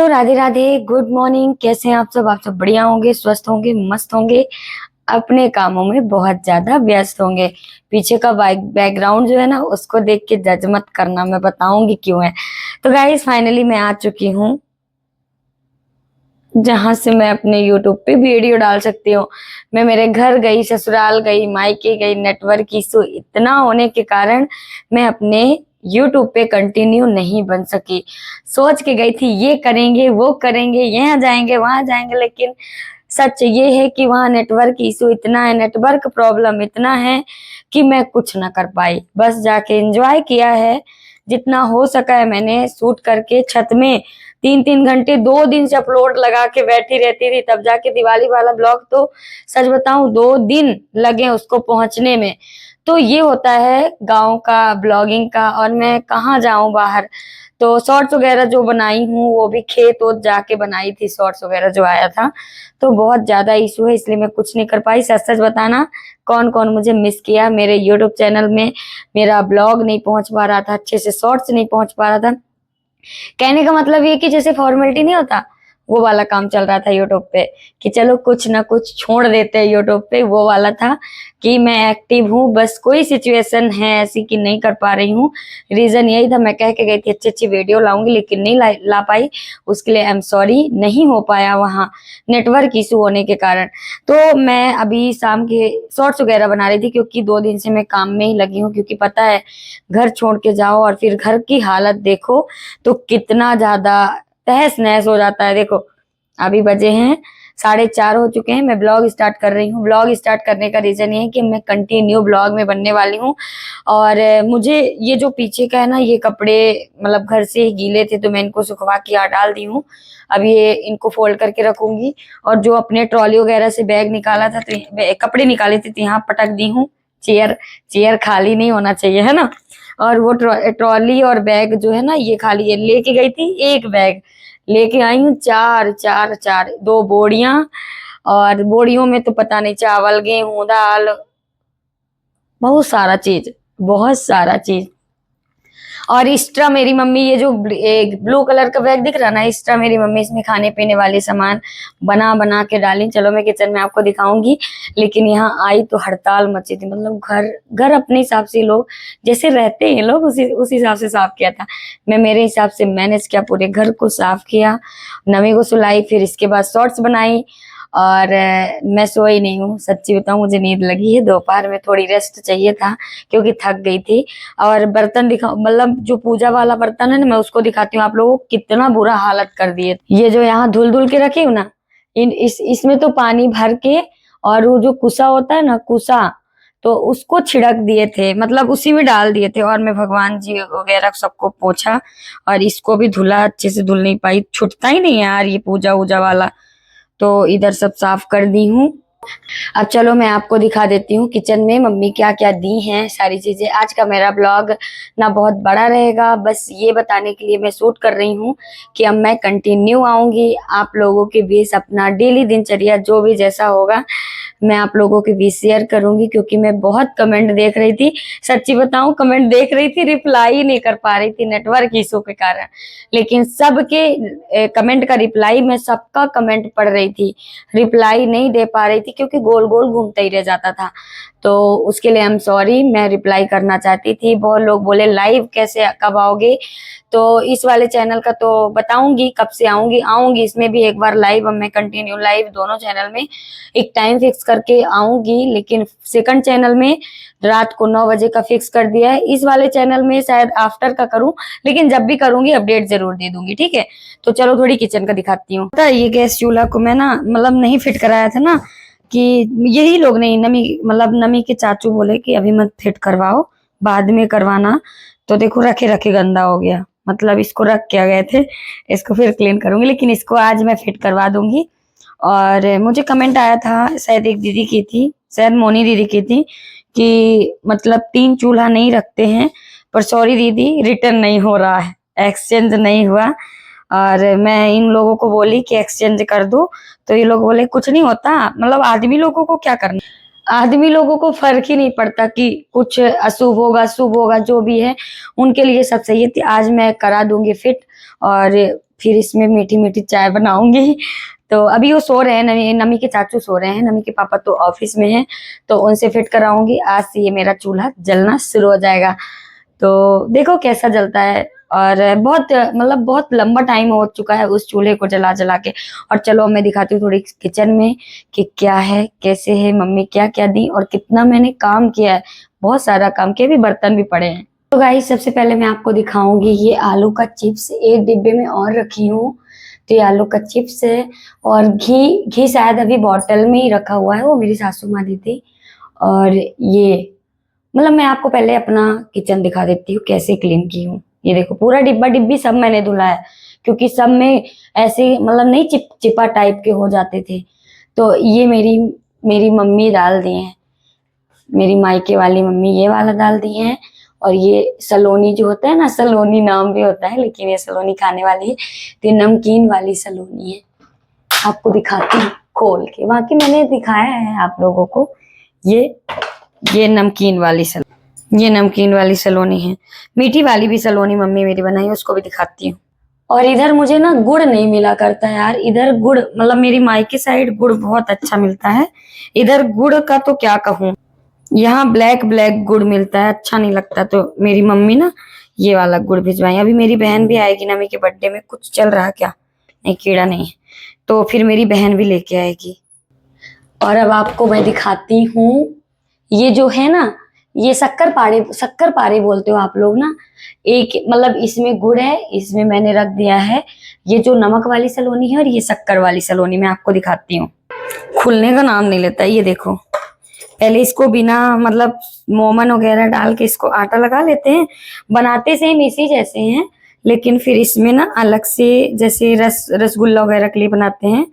Hello, Radhe Radhe, good morning. कैसे हैं आप सब बढ़िया होंगे, स्वस्थ होंगे, मस्त होंगे, अपने कामों में बहुत ज्यादा व्यस्त होंगे। पीछे का बैकग्राउंड जो है ना, उसको देख के जज मत करना, मैं बताऊंगी क्यों है। तो गाइस, फाइनली मैं आ चुकी हूँ जहां से मैं अपने यूट्यूब पे वीडियो डाल सकती हूँ। मैं मेरे घर गई, ससुराल गई, मायके गई, नेटवर्क इशू इतना होने के कारण मैं अपने यूट्यूब पे कंटिन्यू नहीं बन सकी। सोच के गई थी ये करेंगे, वो करेंगे, यहाँ जाएंगे, वहां जाएंगे, लेकिन सच ये है कि वहाँ नेटवर्क इशू इतना है, नेटवर्क प्रॉब्लम इतना है कि मैं कुछ ना कर पाई। बस जाके एंजॉय किया है, जितना हो सका है मैंने शूट करके। छत में 3-3 घंटे 2 दिन से अपलोड लगा के बैठी रहती थी, तब जाके दिवाली वाला ब्लॉग तो सच बताऊं 2 दिन लगे उसको पहुंचने में। तो ये होता है गांव का ब्लॉगिंग का। और मैं कहाँ जाऊं बाहर। तो शॉर्ट्स वगैरह जो बनाई हूँ वो भी खेत वोत जाके बनाई थी, शॉर्ट्स वगैरह जो आया था। तो बहुत ज्यादा इशू है, इसलिए मैं कुछ नहीं कर पाई। सच सच बताना, कौन कौन मुझे मिस किया मेरे यूट्यूब चैनल में। मेरा ब्लॉग नहीं पहुंच पा रहा था अच्छे से, शॉर्ट्स नहीं पहुंच पा रहा था। कहने का मतलब ये कि जैसे फॉर्मेलिटी नहीं होता, वो वाला काम चल रहा था यूट्यूब पे, कि चलो कुछ ना कुछ छोड़ देते हैं यूट्यूब पे। वो वाला था कि मैं एक्टिव हूँ, बस कोई सिचुएशन है ऐसी कि नहीं कर पा रही हूँ। रीजन यही था, मैं कह के गई थी अच्छी अच्छी वीडियो लाऊंगी, लेकिन नहीं ला पाई। उसके लिए आई एम सॉरी, नहीं हो पाया वहाँ नेटवर्क इशू होने के कारण। तो मैं अभी शाम के शॉर्ट्स वगैरह बना रही थी, क्योंकि 2 दिन से मैं काम में ही लगी हूँ। क्योंकि पता है, घर छोड़ के जाओ और फिर घर की हालत देखो तो कितना ज्यादा तहस नहस हो जाता है। देखो, अभी बजे हैं 4:30 हो चुके हैं, मैं ब्लॉग स्टार्ट कर रही हूँ। ब्लॉग स्टार्ट करने का रीजन ये है कि मैं कंटिन्यू ब्लॉग में बनने वाली हूँ। और मुझे ये जो पीछे का है ना, ये कपड़े मतलब घर से ही गीले थे, तो मैं इनको सुखवा के यहाँ डाल दी हूँ। अब ये इनको फोल्ड करके रखूंगी। और जो अपने ट्रॉली वगैरह से बैग निकाला था, तो कपड़े निकाले थे, तो यहाँ पटक दी हूँ। चेयर चेयर खाली नहीं होना चाहिए, है ना। और वो ट्रॉली और बैग जो है ना, ये खाली है। लेके गई थी एक बैग, लेके आई हूँ चार चार चार, 2 बोरियां। और बोरियों में तो पता नहीं, चावल, गेहूं, दाल, बहुत सारा चीज, बहुत सारा चीज। और एक्स्ट्रा मेरी मम्मी, ये जो ब्लू कलर का बैग दिख रहा ना, एक्स्ट्रा मेरी मम्मी इसमें खाने पीने वाले सामान बना बना के डाली। चलो मैं किचन में आपको दिखाऊंगी। लेकिन यहाँ आई तो हड़ताल मची थी। मतलब घर घर अपने हिसाब से लोग जैसे रहते हैं लोग, उस हिसाब से साफ किया था। मैं मेरे हिसाब से मैनेज किया, पूरे घर को साफ किया, नमी को सुलाई, फिर इसके बाद शॉर्ट्स बनाई। और मैं सोई नहीं हूँ, सच्ची बताऊं, मुझे नींद लगी है। दोपहर में थोड़ी रेस्ट चाहिए था, क्योंकि थक गई थी। और बर्तन दिखा, मतलब जो पूजा वाला बर्तन है ना, मैं उसको दिखाती हूँ आप लोगों को, कितना बुरा हालत कर दिए। ये जो यहाँ धुल धुल के रखी हूँ ना, इसमें तो पानी भर के, और वो जो कुसा होता है ना, कुसा, तो उसको छिड़क दिए थे, मतलब उसी में डाल दिए थे। और मैं भगवान जी वगैरह सबको पोछा, और इसको भी धुला। अच्छे से धुल नहीं पाई, छुटता ही नहीं है यार ये पूजा वूजा वाला। तो इधर सब साफ कर दी हूँ। अब चलो मैं आपको दिखा देती हूँ किचन में मम्मी क्या क्या दी हैं सारी चीजें। आज का मेरा ब्लॉग ना बहुत बड़ा रहेगा, बस ये बताने के लिए मैं शूट कर रही हूँ कि अब मैं कंटिन्यू आऊंगी आप लोगों के बीच। अपना डेली दिनचर्या जो भी जैसा होगा, मैं आप लोगों के बीच शेयर करूंगी। क्योंकि मैं बहुत कमेंट देख रही थी, सच्ची बताऊं, कमेंट देख रही थी, रिप्लाई नहीं कर पा रही थी नेटवर्क इशू के कारण। लेकिन सबके कमेंट का रिप्लाई, मैं सबका कमेंट पढ़ रही थी, रिप्लाई नहीं दे पा रही थी, क्योंकि गोल गोल घूमता ही रह जाता था। तो उसके लिए आई एम सॉरी, मैं रिप्लाई करना चाहती थी। बहुत लोग बोले लाइव कैसे, कब आओगे। तो इस वाले चैनल का तो बताऊंगी कब से आऊंगी, इसमें भी एक बार लाइव। अब मैं कंटिन्यू लाइव दोनों चैनल में एक टाइम फिक्स करके आऊंगी। लेकिन सेकंड चैनल में रात को 9 बजे का फिक्स कर दिया है। इस वाले चैनल में शायद आफ्टर का करूं, लेकिन जब भी करूंगी अपडेट जरूर दे दूंगी, ठीक है। तो चलो थोड़ी किचन का दिखाती हूँ। ये गैस चूल्हा को मैं ना, मतलब नहीं फिट कराया था ना, कि यही लोग नहीं, नमी के चाचू बोले कि अभी मत फिट करवाओ, बाद में करवाना। तो देखो रखे रखे गंदा हो गया, मतलब इसको रख के आ गए थे, इसको फिर क्लीन करूंगी। लेकिन इसको आज मैं फिट करवा दूंगी। और मुझे कमेंट आया था, शायद एक दीदी की थी, शायद मोनी दीदी की थी, कि मतलब 3 चूल्हा नहीं रखते हैं। पर सॉरी दीदी, रिटर्न नहीं हो रहा है, एक्सचेंज नहीं हुआ। और मैं इन लोगों को बोली कि एक्सचेंज कर दो, तो ये लोग बोले कुछ नहीं होता। मतलब आदमी लोगों को क्या करना, आदमी लोगों को फर्क ही नहीं पड़ता कि कुछ अशुभ होगा शुभ होगा, जो भी है उनके लिए सब सही है। आज मैं करा दूंगी फिट। और फिर इसमें मीठी मीठी चाय बनाऊंगी। तो अभी वो सो रहे हैं, नमी के चाचू सो रहे हैं, नमी के पापा तो ऑफिस में हैं, तो उनसे फिट कराऊंगी। आज से ये मेरा चूल्हा जलना शुरू हो जाएगा, तो देखो कैसा जलता है। और बहुत मतलब बहुत लंबा टाइम हो चुका है उस चूल्हे को जला जला के। और चलो मैं दिखाती हूँ थोड़ी किचन में कि क्या है, कैसे है, मम्मी क्या क्या दी और कितना मैंने काम किया है। बहुत सारा काम किया, भी बर्तन भी पड़े हैं। तो गाइस सबसे पहले मैं आपको दिखाऊंगी ये आलू का चिप्स, एक डिब्बे में और रखी हूँ। तो ये आलू का चिप्स है, और घी घी शायद अभी बॉटल में ही रखा हुआ है, वो मेरी सासू माँ दी थी। और ये मतलब मैं आपको पहले अपना किचन दिखा देती हूँ कैसे क्लीन की हूँ। ये देखो पूरा डिब्बा डिब्बी सब मैंने धुला है, क्योंकि सब में ऐसे मतलब नहीं चिपा टाइप के हो जाते थे। तो ये मेरी मेरी मम्मी डाल दिए हैं, मेरी मायके वाली मम्मी ये वाला डाल दिए हैं। और ये सलोनी जो होता है ना, सलोनी नाम भी होता है लेकिन ये सलोनी खाने वाली है, तो ये नमकीन वाली सलोनी है। आपको दिखाती हूँ खोल के, बाकी मैंने दिखाया है आप लोगों को। ये नमकीन वाली ये नमकीन वाली सलोनी है। मीठी वाली भी सलोनी मम्मी मेरी बनाई है, उसको भी दिखाती हूँ। और इधर मुझे ना गुड़ नहीं मिला करता है यार, इधर गुड़ मतलब मेरी मायके साइड गुड़ बहुत अच्छा मिलता है, इधर गुड़ का तो क्या कहूँ। यहाँ ब्लैक ब्लैक गुड़ मिलता है, अच्छा नहीं लगता। तो मेरी मम्मी ना ये वाला गुड़ भिजवाई। अभी मेरी बहन भी आएगी नमी के बर्थडे में, कुछ चल रहा क्या, नहीं कीड़ा नहीं है, तो फिर मेरी बहन भी लेके आएगी। और अब आपको मैं दिखाती हूँ, ये जो है ना, ये शक्कर पारे बोलते हो आप लोग ना। एक मतलब इसमें गुड़ है, इसमें मैंने रख दिया है ये जो नमक वाली सलोनी है, और ये शक्कर वाली सलोनी। मैं आपको दिखाती हूँ, खुलने का नाम नहीं लेता। ये देखो, पहले इसको बिना मतलब मोमन वगैरह डाल के इसको आटा लगा लेते हैं, बनाते सेम इसी जैसे हैं, लेकिन फिर इसमें ना अलग से जैसे रसगुल्ला वगैरह के लिए बनाते हैं,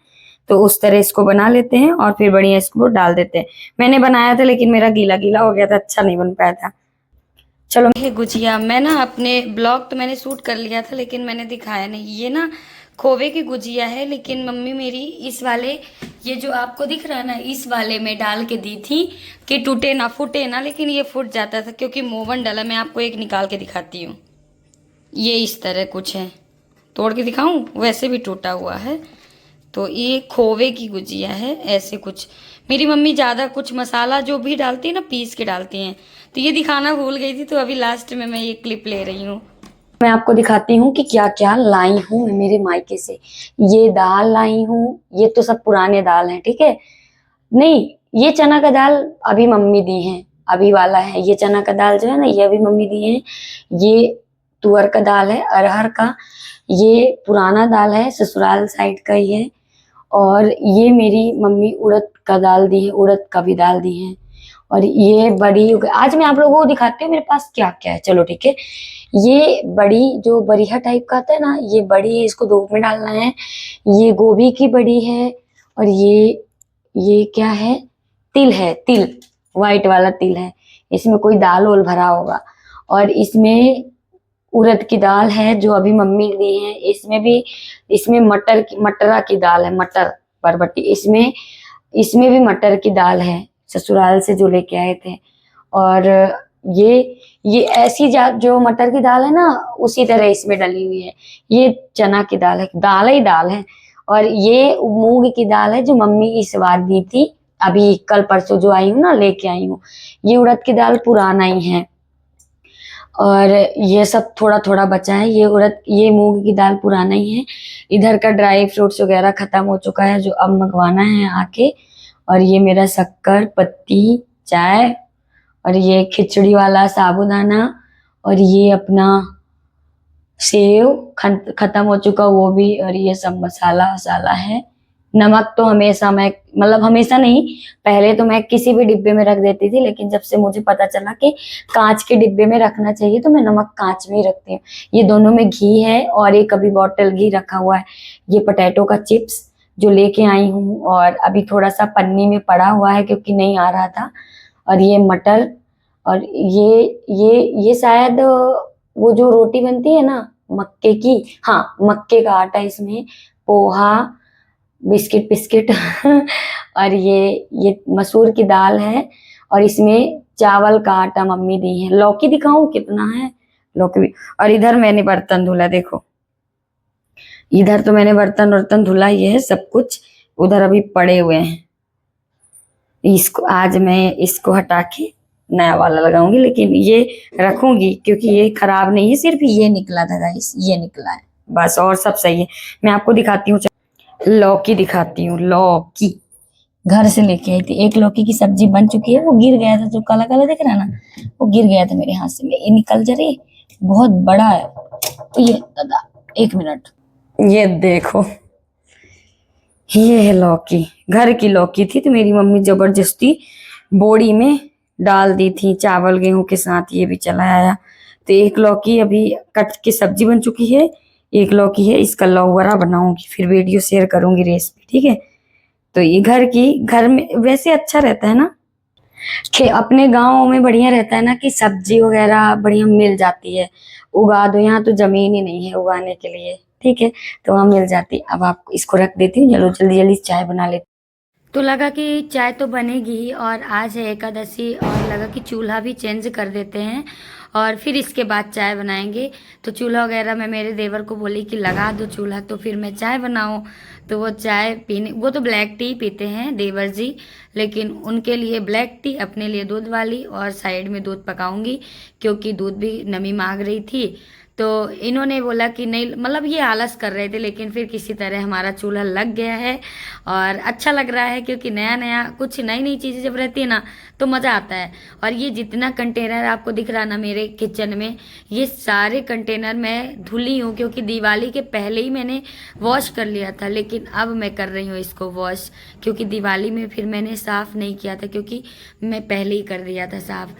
तो उस तरह इसको बना लेते हैं और फिर बढ़िया इसको डाल देते हैं। मैंने बनाया था लेकिन मेरा गीला गीला हो गया था, अच्छा नहीं बन पाया था। चलो ये गुजिया मैं ना अपने ब्लॉग तो मैंने शूट कर लिया था लेकिन मैंने दिखाया नहीं। ये ना खोवे की गुजिया है, लेकिन मम्मी मेरी इस वाले, ये जो आपको दिख रहा है ना, इस वाले में डाल के दी थी कि टूटे ना फूटे ना, लेकिन ये फूट जाता था क्योंकि मोवन डाला। मैं आपको एक निकाल के दिखाती हूँ, ये इस तरह कुछ है, तोड़ के दिखाऊं, वैसे भी टूटा हुआ है। तो ये खोवे की गुजिया है, ऐसे कुछ। मेरी मम्मी ज़्यादा कुछ मसाला जो भी डालती है ना, पीस के डालती हैं, तो ये दिखाना भूल गई थी, तो अभी लास्ट में मैं ये क्लिप ले रही हूँ। मैं आपको दिखाती हूँ कि क्या क्या लाई हूँ मैं मेरे मायके से। ये दाल लाई हूँ, ये तो सब पुराने दाल हैं, ठीक है। नहीं, ये चना का दाल अभी मम्मी दी है, अभी वाला है। ये चना का दाल जो है ना, ये अभी मम्मी दी है। ये तुअर का दाल है, अरहर का। ये पुराना दाल है, ससुराल साइड का ही है। और ये मेरी मम्मी उड़द का दाल दी है, उड़द का भी दाल दी है। और ये बड़ी, आज मैं आप लोगों को दिखाती हूँ मेरे पास क्या क्या है। चलो ठीक है, ये बड़ी जो बड़िया टाइप का आता है ना, ये बड़ी है, इसको धूप में डालना है। ये गोभी की बड़ी है। और ये क्या है, तिल है, तिल व्हाइट वाला तिल है। इसमें कोई दाल वोल भरा होगा। और इसमें उड़द की दाल है जो अभी मम्मी दी है। इसमें भी, इसमें मटरा की दाल है, मटर बरबटी। इसमें इसमें भी मटर की दाल है, ससुराल से जो लेके आए थे। और ये ऐसी जात जो मटर की दाल है ना, उसी तरह इसमें डली हुई है। ये चना की दाल है, दाल ही दाल है। और ये मूंग की दाल है जो मम्मी इस बार दी थी, अभी कल परसों जो आई हूँ ना, लेके आई हूँ। ये उड़द की दाल पुराना ही है। और ये सब थोड़ा थोड़ा बचा है, ये उड़द ये मूंग की दाल पुराना ही है। इधर का ड्राई फ्रूट्स वगैरह खत्म हो चुका है, जो अब मंगवाना है आके। और ये मेरा शक्कर पत्ती चाय, और ये खिचड़ी वाला साबूदाना, और ये अपना सेव खत्म हो चुका वो भी। और ये सब मसाला वसाला है। नमक तो हमेशा मैं मतलब हमेशा नहीं, पहले तो मैं किसी भी डिब्बे में रख देती थी, लेकिन जब से मुझे पता चला कि कांच के डिब्बे में रखना चाहिए, तो मैं नमक कांच में ही रखती हूँ। ये दोनों में घी है, और एक अभी बॉटल घी रखा हुआ है। ये पोटैटो का चिप्स जो लेके आई हूँ, और अभी थोड़ा सा पन्नी में पड़ा हुआ है क्योंकि नहीं आ रहा था। और ये मटर, और ये शायद वो जो रोटी बनती है ना मक्के की, हाँ मक्के का आटा इसमें, पोहा, बिस्किट बिस्किट और ये मसूर की दाल है। और इसमें चावल का आटा मम्मी दी है। लौकी दिखाऊं कितना है, लौकी भी। और इधर मैंने बर्तन धुला, देखो इधर तो मैंने बर्तन वर्तन धुला ही है सब कुछ, उधर अभी पड़े हुए हैं। इसको आज मैं इसको हटा के नया वाला लगाऊंगी, लेकिन ये रखूंगी क्योंकि ये खराब नहीं है, सिर्फ ये निकला था गाइस, ये निकला है बस, और सब सही है। मैं आपको दिखाती हूँ, लौकी दिखाती हूँ। लौकी घर से लेके आई थी, एक लौकी की सब्जी बन चुकी है, वो गिर गया था, जो काला काला दिख रहा है ना, वो गिर गया था मेरे हाथ से। ये निकल जा रही, बहुत बड़ा है। तो ये दादा, एक मिनट, ये देखो, ये है लौकी, घर की लौकी थी, तो मेरी मम्मी जबरदस्ती बोरी में डाल दी थी चावल गेहूं के साथ, ये भी चला आया। तो एक लौकी अभी कट के सब्जी बन चुकी है, एक लौकी है, इसका लौवरा बनाऊंगी, फिर वीडियो शेयर करूंगी रेसिपी, ठीक है। तो ये घर में वैसे अच्छा रहता है ना, कि अपने गाँव में बढ़िया रहता है ना, कि सब्जी वगैरह बढ़िया मिल जाती है, उगा दो। यहाँ तो जमीन ही नहीं है उगाने के लिए, ठीक है, तो वहां मिल जाती। अब आपको इसको रख देती हूँ, चलो जल्दी जल्दी चाय बना लेती। तो लगा कि चाय तो बनेगी ही, और आज है एकादशी, और लगा कि चूल्हा भी चेंज कर देते हैं और फिर इसके बाद चाय बनाएंगे। तो चूल्हा वगैरह मैं मेरे देवर को बोली कि लगा दो चूल्हा, तो फिर मैं चाय बनाऊं। तो वो चाय पीने, वो तो ब्लैक टी पीते हैं देवर जी, लेकिन उनके लिए ब्लैक टी, अपने लिए दूध वाली, और साइड में दूध पकाऊंगी क्योंकि दूध भी नमी मांग रही थी। तो इन्होंने बोला कि नहीं, मतलब ये आलस कर रहे थे, लेकिन फिर किसी तरह हमारा चूल्हा लग गया है और अच्छा लग रहा है, क्योंकि नया नया कुछ नई नई चीज़ें जब रहती है ना तो मज़ा आता है। और ये जितना कंटेनर आपको दिख रहा ना मेरे किचन में, ये सारे कंटेनर मैं धुली हूँ, क्योंकि दिवाली के पहले ही मैंने वॉश कर लिया था, लेकिन अब मैं कर रही हूँ इसको वॉश, क्योंकि दिवाली में फिर मैंने साफ़ नहीं किया था, क्योंकि मैं पहले ही कर दिया था साफ़।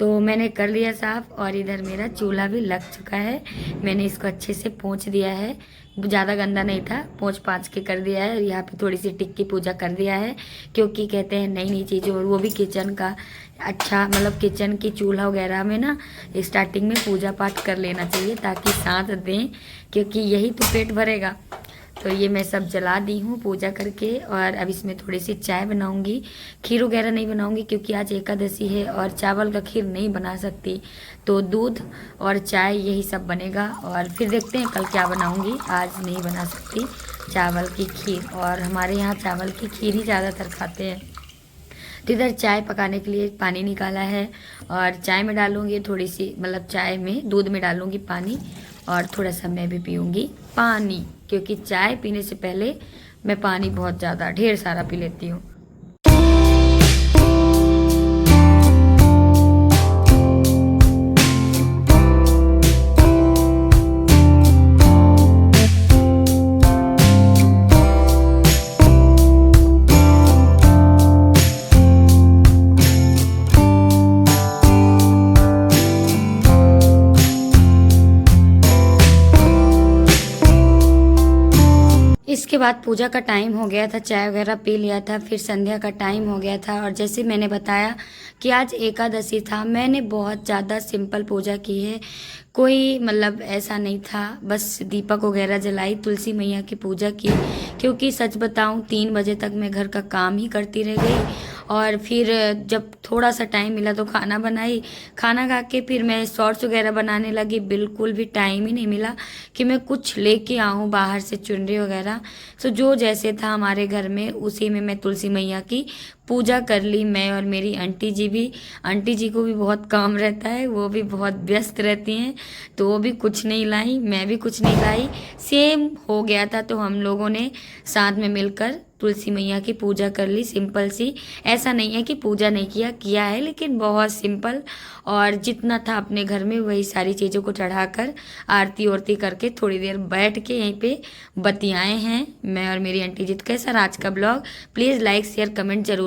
तो मैंने कर लिया साफ, और इधर मेरा चूल्हा भी लग चुका है। मैंने इसको अच्छे से पोंछ दिया है, ज़्यादा गंदा नहीं था, पोंछ पाँच के कर दिया है। यहाँ पे थोड़ी सी टिक्की पूजा कर दिया है, क्योंकि कहते हैं नई नई चीज़ें, और वो भी किचन का अच्छा, मतलब किचन की चूल्हा वगैरह में ना स्टार्टिंग में पूजा पाठ कर लेना चाहिए, ताकि साथ दें, क्योंकि यही तो पेट भरेगा। तो ये मैं सब जला दी हूँ पूजा करके, और अब इसमें थोड़ी सी चाय बनाऊंगी। खीर वगैरह नहीं बनाऊंगी क्योंकि आज एकादशी है और चावल का खीर नहीं बना सकती, तो दूध और चाय यही सब बनेगा। और फिर देखते हैं कल क्या बनाऊंगी, आज नहीं बना सकती चावल की खीर, और हमारे यहाँ चावल की खीर ही ज़्यादातर खाते हैं। तो इधर चाय पकाने के लिए पानी निकाला है, और चाय में डालूंगी थोड़ी सी, मतलब चाय में दूध में डालूंगी पानी, और थोड़ा सा मैं भी पीऊँगी पानी, क्योंकि चाय पीने से पहले मैं पानी बहुत ज़्यादा ढेर सारा पी लेती हूँ। इसके बाद पूजा का टाइम हो गया था, चाय वगैरह पी लिया था, फिर संध्या का टाइम हो गया था। और जैसे मैंने बताया कि आज एकादशी था, मैंने बहुत ज़्यादा सिंपल पूजा की है, कोई मतलब ऐसा नहीं था, बस दीपक वगैरह जलाई, तुलसी मैया की पूजा की, क्योंकि सच बताऊं 3 बजे तक मैं घर का काम ही करती रह गई। और फिर जब थोड़ा सा टाइम मिला तो खाना बनाई, खाना खा के फिर मैं शॉर्ट्स वगैरह बनाने लगी, बिल्कुल भी टाइम ही नहीं मिला कि मैं कुछ लेके आऊँ बाहर से चुनरी वगैरह। सो जो जैसे था हमारे घर में, उसी में मैं तुलसी मैया की पूजा कर ली, मैं और मेरी आंटी जी भी। आंटी जी को भी बहुत काम रहता है, वो भी बहुत व्यस्त रहती हैं, तो वो भी कुछ नहीं लाई, मैं भी कुछ नहीं लाई, सेम हो गया था। तो हम लोगों ने साथ में मिलकर तुलसी मैया की पूजा कर ली, सिंपल सी। ऐसा नहीं है कि पूजा नहीं किया है, लेकिन बहुत सिंपल, और जितना था अपने घर में वही सारी चीज़ों को चढ़ाकर आरती वारती करके थोड़ी देर बैठ के यहीं पे बतियाए हैं मैं और मेरी आंटी जी। तो कैसा आज का blog, please like share comment जरूर।